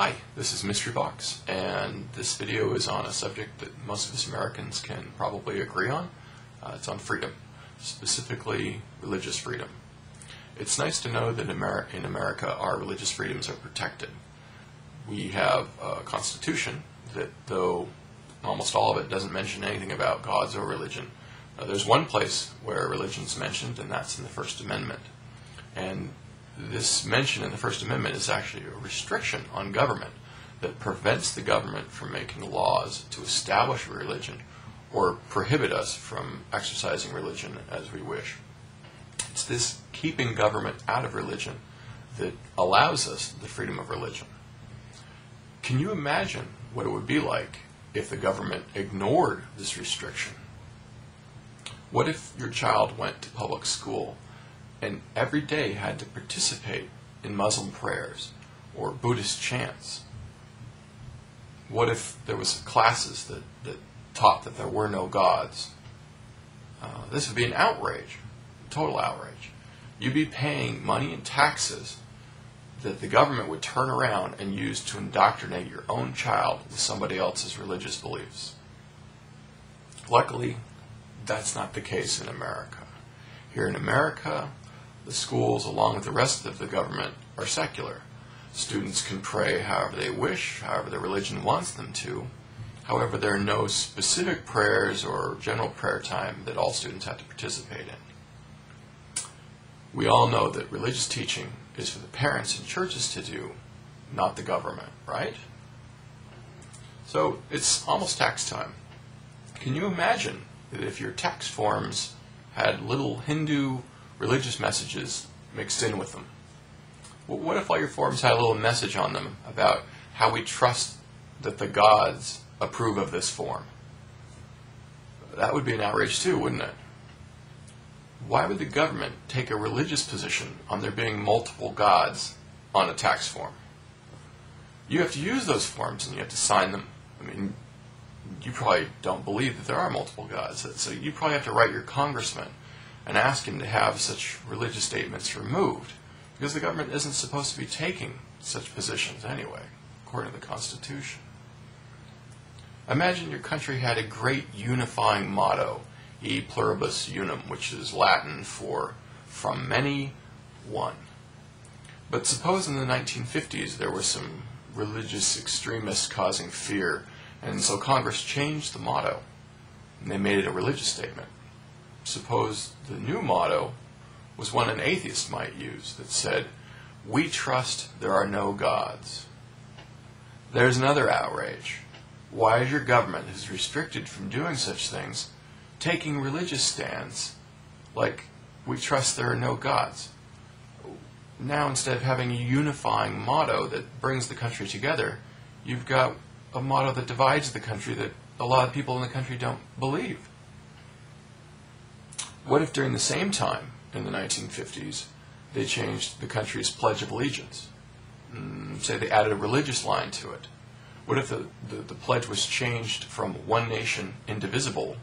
Hi, this is Mystery Box, and this video is on a subject that most of us Americans can probably agree on. It's on freedom, specifically religious freedom. It's nice to know that in America our religious freedoms are protected. We have a constitution that, though almost all of it doesn't mention anything about gods or religion, there's one place where religion's mentioned, and that's in the First Amendment. And this mention in the First Amendment is actually a restriction on government that prevents the government from making laws to establish a religion or prohibit us from exercising religion as we wish. It's this keeping government out of religion that allows us the freedom of religion. Can you imagine what it would be like if the government ignored this restriction? What if your child went to public school and every day had to participate in Muslim prayers or Buddhist chants? What if there was classes that taught that there were no gods? This would be an outrage, total outrage. You'd be paying money and taxes that the government would turn around and use to indoctrinate your own child with somebody else's religious beliefs. Luckily, that's not the case in America. Here in America, the schools, along with the rest of the government, are secular. Students can pray however they wish, however their religion wants them to. However, there are no specific prayers or general prayer time that all students have to participate in. We all know that religious teaching is for the parents and churches to do, not the government, right? So it's almost tax time. Can you imagine that if your tax forms had little Hindu religious messages mixed in with them? Well, what if all your forms had a little message on them about how we trust that the gods approve of this form? That would be an outrage too, wouldn't it? Why would the government take a religious position on there being multiple gods on a tax form? You have to use those forms and you have to sign them. I mean, you probably don't believe that there are multiple gods, so you probably have to write your congressman and ask him to have such religious statements removed, because the government isn't supposed to be taking such positions anyway, according to the Constitution. Imagine your country had a great unifying motto, E pluribus unum, which is Latin for from many, one. But suppose in the 1950s there were some religious extremists causing fear, and so Congress changed the motto, and they made it a religious statement. Suppose the new motto was one an atheist might use that said, "We trust there are no gods." There's another outrage. Why is your government, who's restricted from doing such things, taking religious stands like, "We trust there are no gods"? Now, instead of having a unifying motto that brings the country together, you've got a motto that divides the country that a lot of people in the country don't believe. What if during the same time, in the 1950s, they changed the country's Pledge of Allegiance? Say they added a religious line to it. What if the pledge was changed from one nation, indivisible,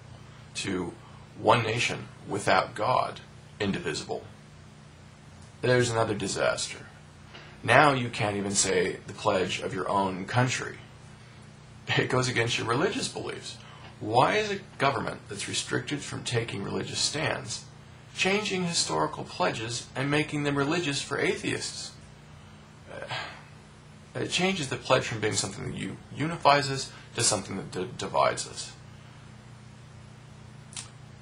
to one nation without God, indivisible? There's another disaster. Now you can't even say the pledge of your own country. It goes against your religious beliefs. Why is a government that's restricted from taking religious stands changing historical pledges and making them religious for atheists? It changes the pledge from being something that unifies us to something that divides us.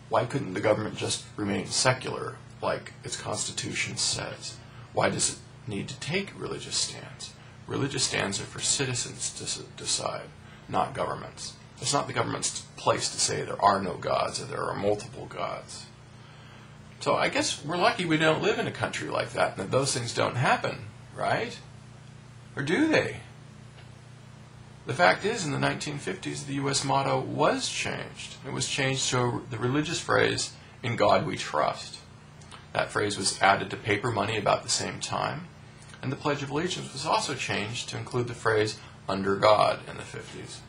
Why couldn't the government just remain secular like its constitution says? Why does it need to take religious stands? Religious stands are for citizens to decide, not governments. It's not the government's place to say there are no gods or there are multiple gods. So I guess we're lucky we don't live in a country like that and that those things don't happen, right? Or do they? The fact is, in the 1950s, the U.S. motto was changed. It was changed to the religious phrase, "In God we trust." That phrase was added to paper money about the same time, and the Pledge of Allegiance was also changed to include the phrase, "Under God," in the 50s.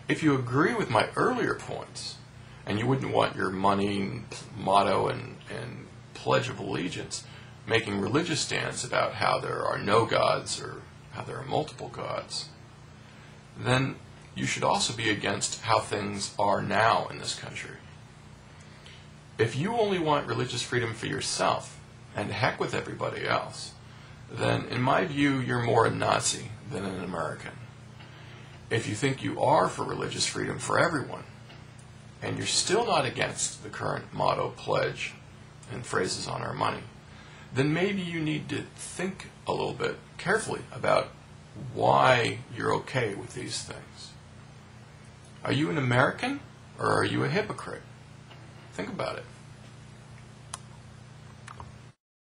If you agree with my earlier points, and you wouldn't want your money, motto, and Pledge of Allegiance making religious stands about how there are no gods or how there are multiple gods, then you should also be against how things are now in this country. If you only want religious freedom for yourself, and heck with everybody else, then in my view you're more a Nazi than an American. If you think you are for religious freedom for everyone, and you're still not against the current motto, pledge, and phrases on our money, then maybe you need to think a little bit carefully about why you're okay with these things. Are you an American, or are you a hypocrite? Think about it.